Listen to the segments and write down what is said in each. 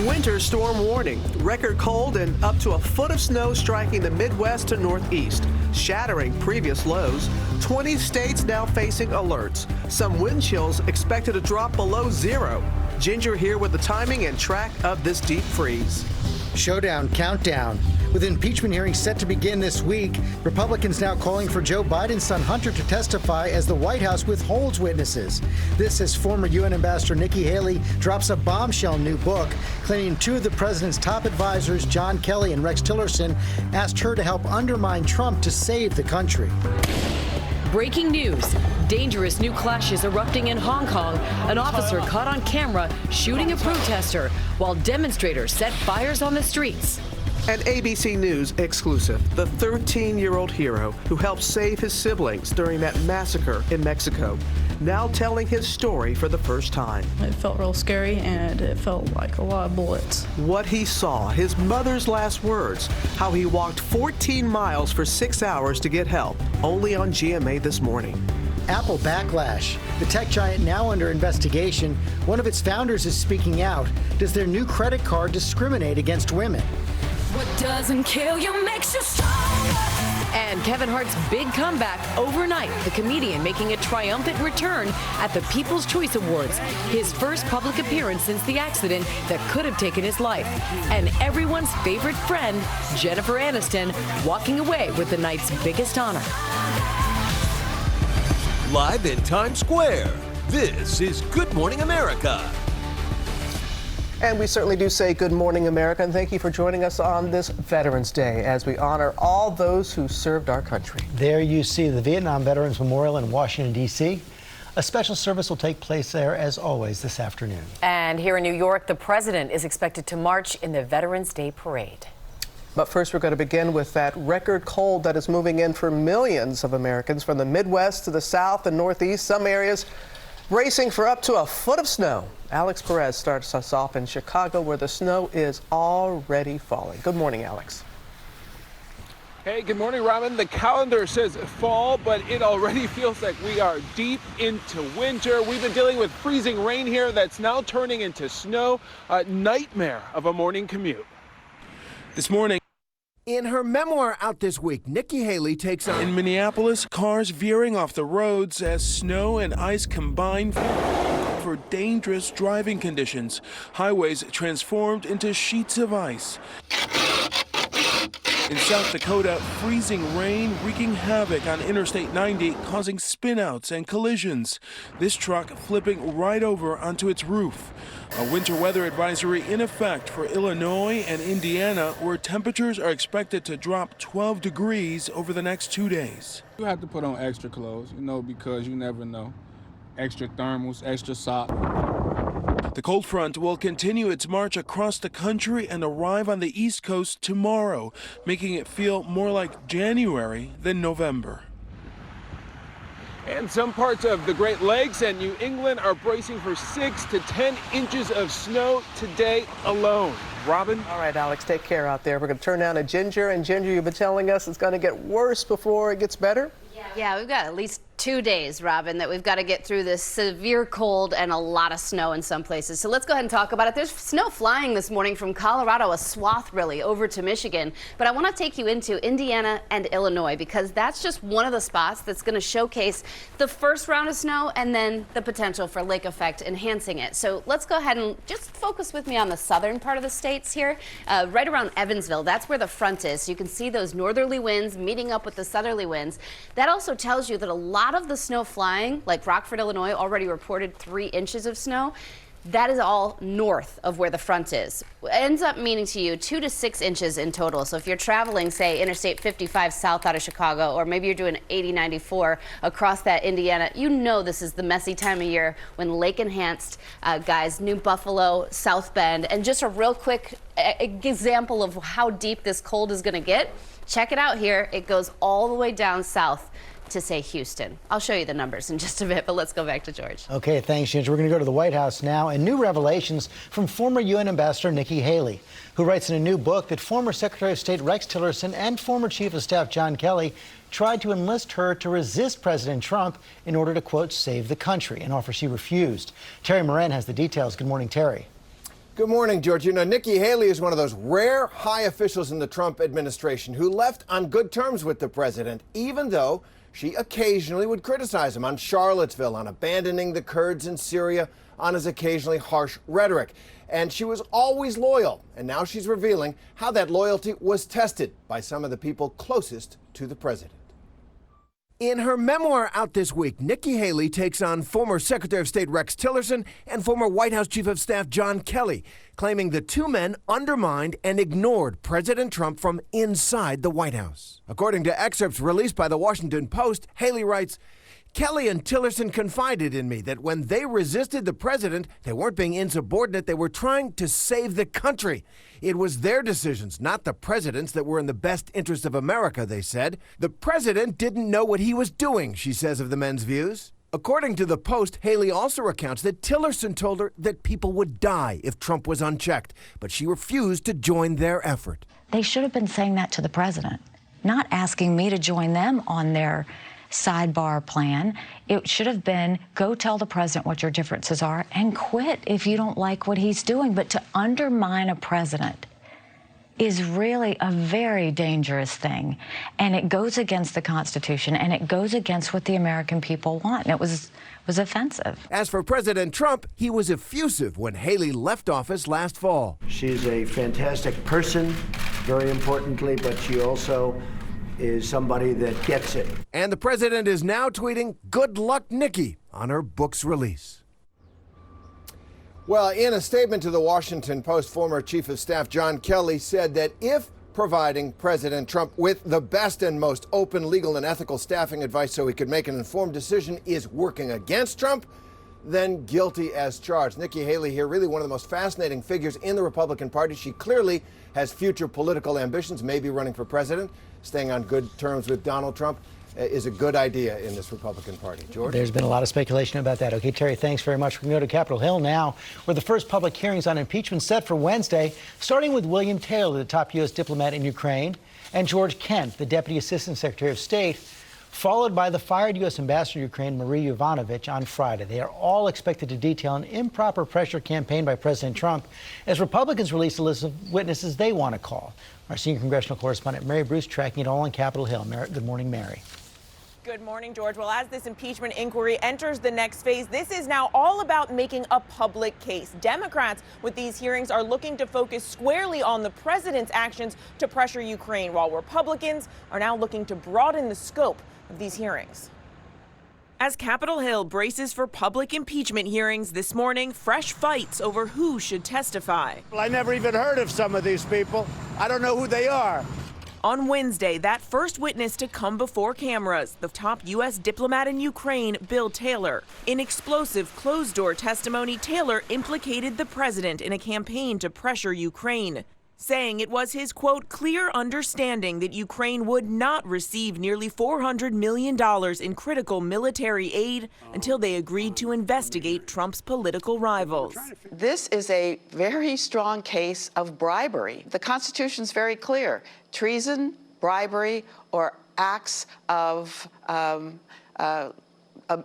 Winter storm warning. Record cold and up to a foot of snow striking the Midwest to Northeast, shattering previous lows. 20 states now facing alerts. Some wind chills expected to drop below zero. Ginger here with the timing and track of this deep freeze. Showdown countdown. With impeachment hearings set to begin this week, Republicans now calling for Joe Biden's son Hunter to testify as the White House withholds witnesses. This as former UN Ambassador Nikki Haley drops a bombshell new book, claiming two of the president's top advisors, John Kelly and Rex Tillerson, asked her to help undermine Trump to save the country. Breaking news. Dangerous new clashes erupting in Hong Kong. An officer caught on camera shooting a protester while demonstrators set fires on the streets. An ABC News exclusive. The 13-year-old hero who helped save his siblings during that massacre in Mexico, now telling his story for the first time. It felt real scary, and it felt like a lot of bullets. What he saw, his mother's last words, how he walked 14 miles for 6 hours to get help, only on GMA this morning. Apple backlash. The tech giant now under investigation. One of its founders is speaking out. Does their new credit card discriminate against women? What doesn't kill you makes you stronger. And Kevin Hart's big comeback overnight. The comedian making a triumphant return at the People's Choice Awards. His first public appearance since the accident that could have taken his life. And everyone's favorite friend, Jennifer Aniston, walking away with the night's biggest honor. Live in Times Square, this is Good Morning America. And we certainly do say good morning, America, and thank you for joining us on this Veterans Day as we honor all those who served our country. There you see the Vietnam Veterans Memorial in Washington, D.C. A special service will take place there, as always, this afternoon. And here in New York, the president is expected to march in the Veterans Day Parade. But first, we're going to begin with that record cold that is moving in for millions of Americans from the Midwest to the South and Northeast. Some areas bracing for up to a foot of snow. Alex Perez starts us off in Chicago, where the snow is already falling. Good morning, Alex. Hey, good morning, Robin. The calendar says fall, but it already feels like we are deep into winter. We've been dealing with freezing rain here that's now turning into snow. A nightmare of a morning commute. This morning, in her memoir out this week, Nikki Haley takes on... in Minneapolis, cars veering off the roads as snow and ice combine for dangerous driving conditions. Highways transformed into sheets of ice. In South Dakota, freezing rain wreaking havoc on Interstate 90, causing spinouts and collisions. This truck flipping right over onto its roof. A winter weather advisory in effect for Illinois and Indiana, where temperatures are expected to drop 12 degrees over the next 2 days. You have to put on extra clothes, because you never know. Extra thermals, extra socks. The cold front will continue its march across the country and arrive on the East Coast tomorrow, making it feel more like January than November. And some parts of the Great Lakes and New England are bracing for 6 to 10 inches of snow today alone. Robin? All right, Alex, take care out there. We're going to turn down to Ginger. And Ginger, you've been telling us it's going to get worse before it gets better? Yeah, we've got at least 2 days, Robin, that we've got to get through this severe cold and a lot of snow in some places. So let's go ahead and talk about it. There's snow flying this morning from Colorado, a swath really, over to Michigan. But I want to take you into Indiana and Illinois, because that's just one of the spots that's going to showcase the first round of snow and then the potential for lake effect enhancing it. So let's go ahead and just focus with me on the southern part of the states here, right around Evansville. That's where the front is. So you can see those northerly winds meeting up with the southerly winds. That also tells you that a lot of the snow flying, like Rockford, Illinois, already reported 3 inches of snow. That is all north of where the front is. It ends up meaning to you 2 to 6 inches in total. So if you're traveling, say, Interstate 55 south out of Chicago, or maybe you're doing 80-94 across that Indiana, you know this is the messy time of year when lake-enhanced guys, New Buffalo, South Bend, and just a real quick example of how deep this cold is going to get. Check it out here. It goes all the way down south to, say, Houston. I'll show you the numbers in just a bit, but let's go back to George. Okay, thanks, Ginger. We're going to go to the White House now, and new revelations from former UN Ambassador Nikki Haley, who writes in a new book that former Secretary of State Rex Tillerson and former Chief of Staff John Kelly tried to enlist her to resist President Trump in order to, quote, save the country, an offer she refused. Terry Moran has the details. Good morning, Terry. Good morning, George. You know, Nikki Haley is one of those rare high officials in the Trump administration who left on good terms with the president, even though she occasionally would criticize him on Charlottesville, on abandoning the Kurds in Syria, on his occasionally harsh rhetoric. And she was always loyal. And now she's revealing how that loyalty was tested by some of the people closest to the president. In her memoir out this week, Nikki Haley takes on former Secretary of State Rex Tillerson and former White House Chief of Staff John Kelly, claiming the two men undermined and ignored President Trump from inside the White House. According to excerpts released by the Washington Post, Haley writes, Kelly and Tillerson confided in me that when they resisted the president, they weren't being insubordinate, they were trying to save the country. It was their decisions, not the president's, that were in the best interest of America, they said. The president didn't know what he was doing, she says of the men's views. According to the Post, Haley also recounts that Tillerson told her that people would die if Trump was unchecked, but she refused to join their effort. They should have been saying that to the president, not asking me to join them on their sidebar plan. It should have been, go tell the president what your differences are and quit if you don't like what he's doing. But to undermine a president is really a very dangerous thing. And it goes against the Constitution, and it goes against what the American people want. And it was offensive. As for President Trump, he was effusive when Haley left office last fall. She's a fantastic person, very importantly, but she also is somebody that gets it. And the president is now tweeting, "Good luck, Nikki," on her book's release. Well, in a statement to the Washington Post, former Chief of Staff John Kelly said that if providing President Trump with the best and most open legal and ethical staffing advice so he could make an informed decision is working against Trump, then guilty as charged. Nikki Haley here, really one of the most fascinating figures in the Republican Party. She clearly has future political ambitions, maybe running for president. Staying on good terms with Donald Trump is a good idea in this Republican Party. George? There's been a lot of speculation about that. Okay, Terry, thanks very much. We can go to Capitol Hill now, where the first public hearings on impeachment set for Wednesday, starting with William Taylor, the top U.S. diplomat in Ukraine, and George Kent, the Deputy Assistant Secretary of State, followed by the fired U.S. Ambassador to Ukraine, Marie Yovanovitch, on Friday. They are all expected to detail an improper pressure campaign by President Trump as Republicans release a list of witnesses they want to call. Our senior congressional correspondent, Mary Bruce, tracking it all on Capitol Hill. Good morning, Mary. Good morning, George. Well, as this impeachment inquiry enters the next phase, this is now all about making a public case. Democrats with these hearings are looking to focus squarely on the president's actions to pressure Ukraine, while Republicans are now looking to broaden the scope of these hearings. As Capitol Hill braces for public impeachment hearings this morning, fresh fights over who should testify. Well, I never even heard of some of these people. I don't know who they are. On Wednesday, that first witness to come before cameras, the top U.S. diplomat in Ukraine, Bill Taylor. In explosive closed-door testimony, Taylor implicated the president in a campaign to pressure Ukraine, saying it was his, quote, clear understanding that Ukraine would not receive nearly $400 million in critical military aid until they agreed to investigate Trump's political rivals. This is a very strong case of bribery. The Constitution's very clear. Treason, bribery, or acts of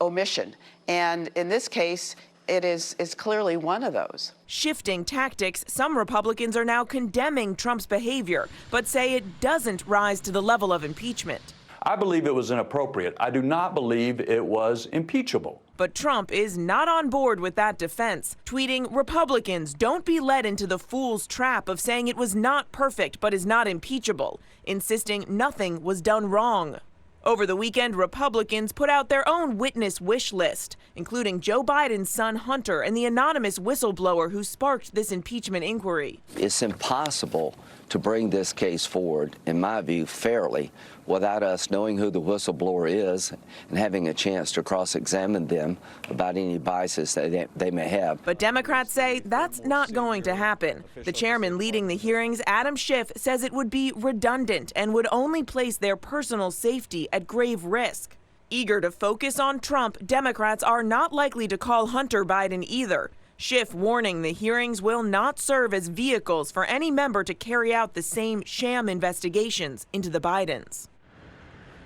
omission. And in this case, it is clearly one of those. Shifting tactics, some Republicans are now condemning Trump's behavior, but say it doesn't rise to the level of impeachment. I believe it was inappropriate. I do not believe it was impeachable. But Trump is not on board with that defense, tweeting, Republicans, don't be led into the fool's trap of saying it was not perfect but is not impeachable, insisting nothing was done wrong. Over the weekend, Republicans put out their own witness wish list, including Joe Biden's son Hunter and the anonymous whistleblower who sparked this impeachment inquiry. It's impossible to bring this case forward, in my view, fairly, without us knowing who the whistleblower is and having a chance to cross-examine them about any biases that they may have. But Democrats say that's not going to happen. The chairman leading the hearings, Adam Schiff, says it would be redundant and would only place their personal safety at grave risk. Eager to focus on Trump, Democrats are not likely to call Hunter Biden either. Schiff warning the hearings will not serve as vehicles for any member to carry out the same sham investigations into the Bidens.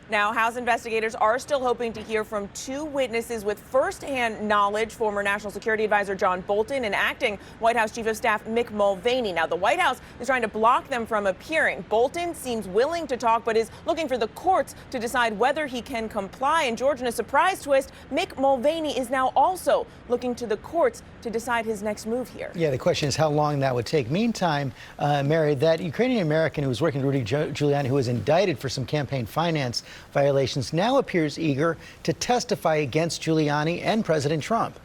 Now, House investigators are still hoping to hear from 2 witnesses with firsthand knowledge, former National Security Advisor John Bolton and acting White House Chief of Staff Mick Mulvaney. Now, the White House is trying to block them from appearing. Bolton seems willing to talk, but is looking for the courts to decide whether he can comply. And George, in a surprise twist, Mick Mulvaney is now also looking to the courts to decide his next move here. Yeah, the question is how long that would take. Meantime, Mary, that Ukrainian American who was working with Rudy Giuliani, who was indicted for some campaign finance violations, now appears eager to testify against Giuliani and President Trump.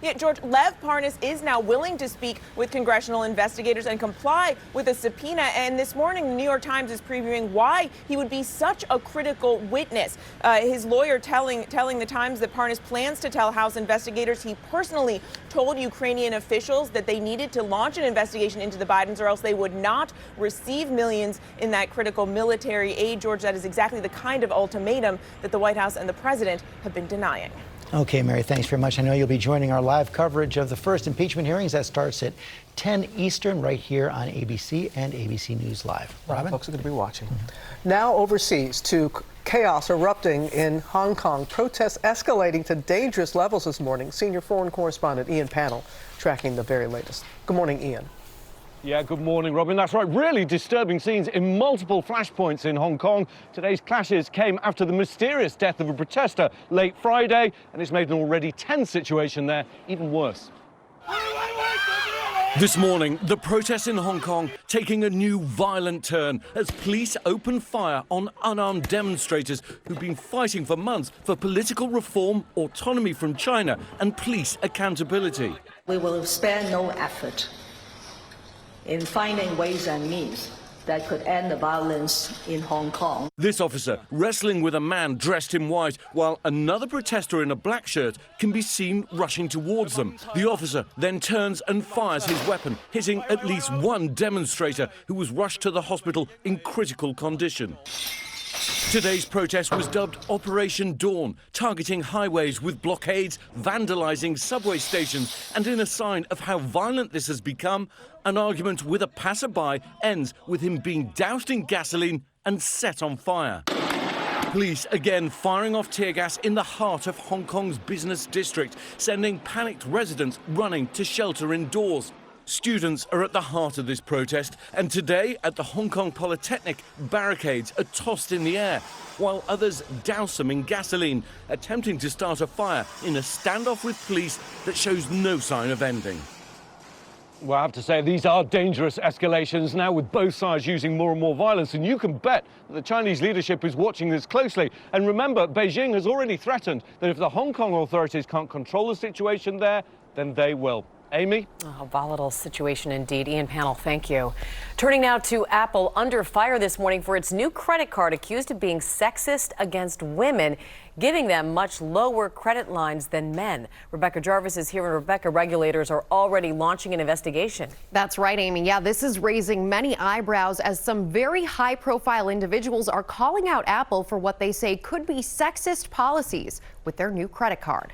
Yeah, George, Lev Parnas is now willing to speak with congressional investigators and comply with a subpoena. And this morning, the New York Times is previewing why he would be such a critical witness. His lawyer telling the Times that Parnas plans to tell House investigators he personally told Ukrainian officials that they needed to launch an investigation into the Bidens or else they would not receive millions in that critical military aid. George, that is exactly the kind of ultimatum that the White House and the president have been denying. Okay, Mary, thanks very much. I know you'll be joining our live coverage of the first impeachment hearings. That starts at 10 Eastern right here on ABC and ABC News Live. Robin? Folks are going to be watching. Now overseas to chaos erupting in Hong Kong. Protests escalating to dangerous levels this morning. Senior foreign correspondent Ian Pannell tracking the very latest. Good morning, Ian. Yeah, good morning, Robin. That's right. Really disturbing scenes in multiple flashpoints in Hong Kong. Today's clashes came after the mysterious death of a protester late Friday, and it's made an already tense situation there even worse. This morning, the protests in Hong Kong taking a new violent turn as police open fire on unarmed demonstrators who've been fighting for months for political reform, autonomy from China, and police accountability. We will spare no effort in finding ways and means that could end the violence in Hong Kong. This officer wrestling with a man dressed in white, while another protester in a black shirt can be seen rushing towards them. The officer then turns and fires his weapon, hitting at least one demonstrator who was rushed to the hospital in critical condition. Today's protest was dubbed Operation Dawn, targeting highways with blockades, vandalising subway stations, and in a sign of how violent this has become, an argument with a passerby ends with him being doused in gasoline and set on fire. Police again firing off tear gas in the heart of Hong Kong's business district, sending panicked residents running to shelter indoors. Students are at the heart of this protest, and today at the Hong Kong Polytechnic, barricades are tossed in the air, while others douse them in gasoline, attempting to start a fire in a standoff with police that shows no sign of ending. Well, I have to say, these are dangerous escalations now, with both sides using more and more violence, and you can bet that the Chinese leadership is watching this closely. And remember, Beijing has already threatened that if the Hong Kong authorities can't control the situation there, then they will. Amy? Oh, volatile situation indeed. Ian Pannell, thank you. Turning now to Apple, under fire this morning for its new credit card accused of being sexist against women, giving them much lower credit lines than men. Rebecca Jarvis is here, and Rebecca, regulators are already launching an investigation. That's right, Amy. Yeah, this is raising many eyebrows as some very high-profile individuals are calling out Apple for what they say could be sexist policies with their new credit card.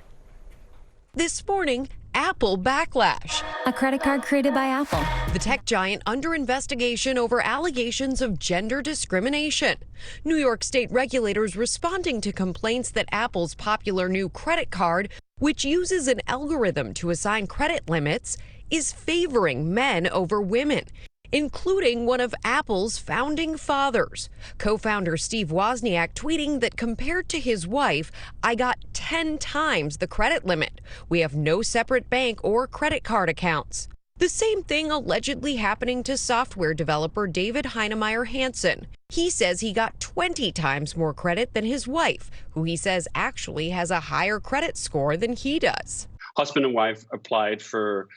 This morning, Apple backlash. A credit card created by Apple. The tech giant under investigation over allegations of gender discrimination. New York state regulators responding to complaints that Apple's popular new credit card, which uses an algorithm to assign credit limits, is favoring men over women, including one of Apple's founding fathers. Co-founder Steve Wozniak tweeting that compared to his wife, I got 10 times the credit limit. We have no separate bank or credit card accounts. The same thing allegedly happening to software developer David Heinemeier Hansen. He says he got 20 times more credit than his wife, who he says actually has a higher credit score than he does. Husband and wife applied for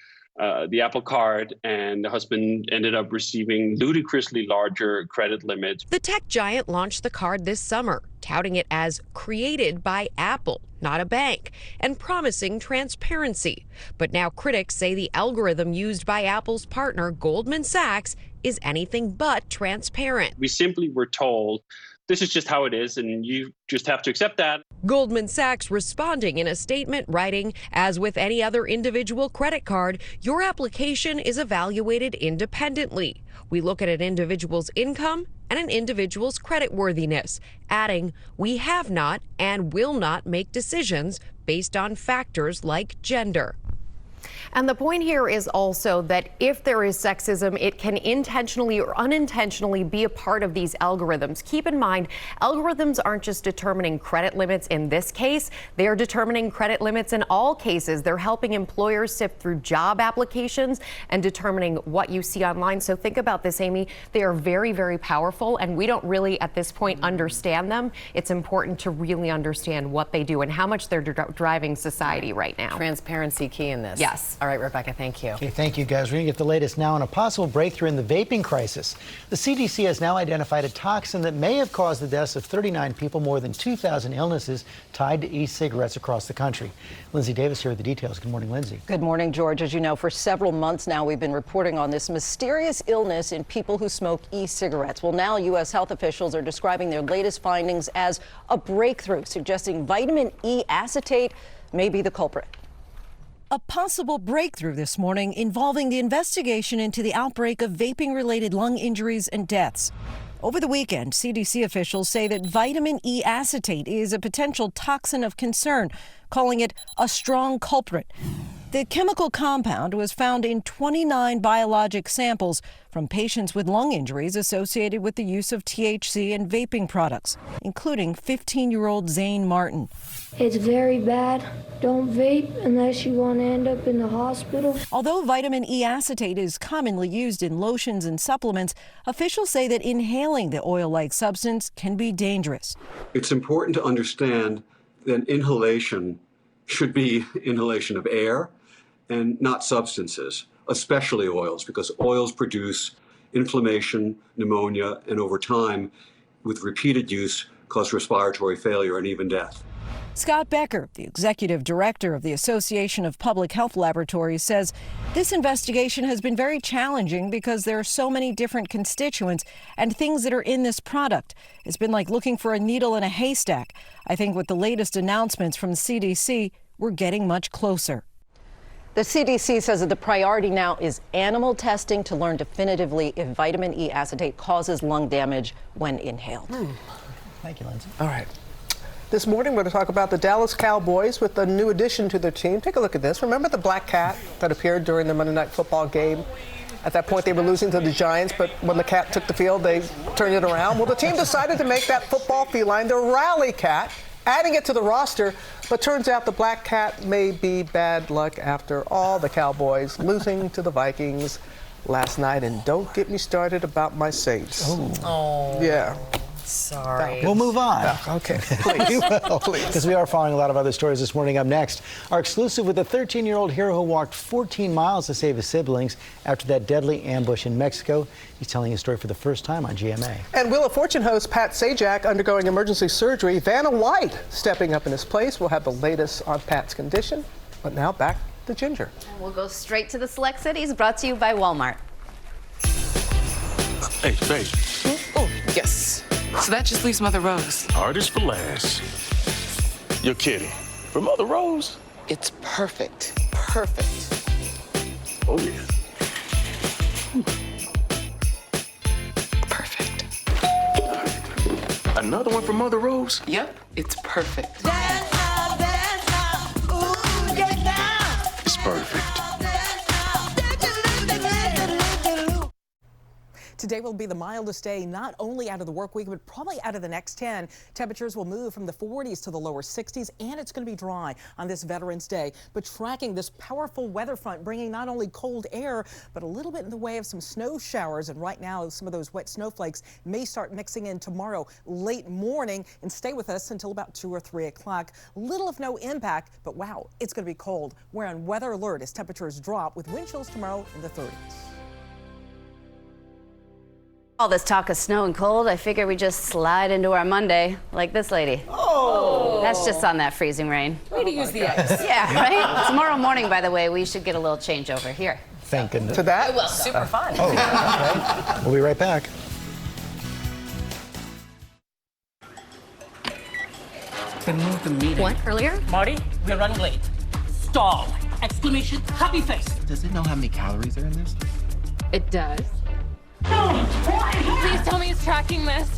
the Apple Card, and the husband ended up receiving ludicrously larger credit limits. The tech giant launched the card this summer, touting it as created by Apple, not a bank, and promising transparency. But now critics say the algorithm used by Apple's partner, Goldman Sachs, is anything but transparent. We simply were told this is just how it is, and you just have to accept that. Goldman Sachs responding in a statement writing, as with any other individual credit card, your application is evaluated independently. We look at an individual's income and an individual's creditworthiness, adding, we have not and will not make decisions based on factors like gender. And the point here is also that if there is sexism, it can intentionally or unintentionally be a part of these algorithms. Keep in mind, algorithms aren't just determining credit limits in this case. They are determining credit limits in all cases. They're helping employers sift through job applications and determining what you see online. So think about this, Amy. They are very, very powerful, and we don't really at this point understand them. It's important to really understand what they do and how much they're driving society right now. Transparency key in this. Yes. All right, Rebecca, thank you. Okay, thank you, guys. We're going to get the latest now on a possible breakthrough in the vaping crisis. The CDC has now identified a toxin that may have caused the deaths of 39 people, more than 2,000 illnesses tied to e-cigarettes across the country. Lindsay Davis here with the details. Good morning, Lindsay. Good morning, George. As you know, for several months now, we've been reporting on this mysterious illness in people who smoke e-cigarettes. Well, now U.S. health officials are describing their latest findings as a breakthrough, suggesting vitamin E acetate may be the culprit. A possible breakthrough this morning involving the investigation into the outbreak of vaping-related lung injuries and deaths. Over the weekend, CDC officials say that vitamin E acetate is a potential toxin of concern, calling it a strong culprit. The chemical compound was found in 29 biologic samples from patients with lung injuries associated with the use of THC in vaping products, including 15-year-old Zane Martin. It's very bad. Don't vape unless you want to end up in the hospital. Although vitamin E acetate is commonly used in lotions and supplements, officials say that inhaling the oil-like substance can be dangerous. It's important to understand that inhalation should be inhalation of air and not substances, especially oils, because oils produce inflammation, pneumonia, and over time, with repeated use, cause respiratory failure and even death. Scott Becker, the executive director of the Association of Public Health Laboratories, says this investigation has been very challenging because there are so many different constituents and things that are in this product. It's been like looking for a needle in a haystack. I think with the latest announcements from the CDC, we're getting much closer. The CDC says that the priority now is animal testing to learn definitively if vitamin E acetate causes lung damage when inhaled. Thank you, Lindsay. All right. This morning, we're going to talk about the Dallas Cowboys with a new addition to their team. Take a look at this. Remember the black cat that appeared during the Monday Night Football game? At that point, they were losing to the Giants, but when the cat took the field, they turned it around. Well, the team decided to make that football feline their rally cat, adding it to the roster. But turns out the black cat may be bad luck after all. The Cowboys losing to the Vikings last night. And don't get me started about my Saints. Oh. Yeah. Sorry. We'll move on. Okay, please. Please. Because we are following a lot of other stories this morning. Up next, our exclusive with a 13-year-old hero who walked 14 miles to save his siblings after that deadly ambush in Mexico. He's telling his story for the first time on GMA. And Wheel of Fortune host Pat Sajak undergoing emergency surgery. Vanna White stepping up in his place. We'll have the latest on Pat's condition. But now back to Ginger. And we'll go straight to the Select Cities, brought to you by Walmart. Hey, babe. Oh, yes. So that just leaves Mother Rose. Artist for last. You're kidding. For Mother Rose? It's perfect. Perfect. Oh, yeah. Perfect. Another one for Mother Rose? Yep, it's perfect. It's perfect. Today will be the mildest day, not only out of the work week, but probably out of the next 10. Temperatures will move from the 40s to the lower 60s, and it's going to be dry on this Veterans Day. But tracking this powerful weather front, bringing not only cold air, but a little bit in the way of some snow showers. And right now, some of those wet snowflakes may start mixing in tomorrow late morning and stay with us until about 2 or 3 o'clock. Little of no impact, but wow, it's going to be cold. We're on weather alert as temperatures drop with wind chills tomorrow in the 30s. All this talk of snow and cold, I figure we just slide into our Monday like this lady. Oh! That's just on that freezing rain. Way to use the ice. Yeah, right? Tomorrow morning, by the way, we should get a little changeover here. Thank goodness. To that? It will. Super fun. Oh, okay. We'll be right back. Then move the meeting. What, earlier? Marty, we're running late. Stall! Exclamation, happy face! Does it know how many calories are in this? It does. No! Please tell me it's tracking this.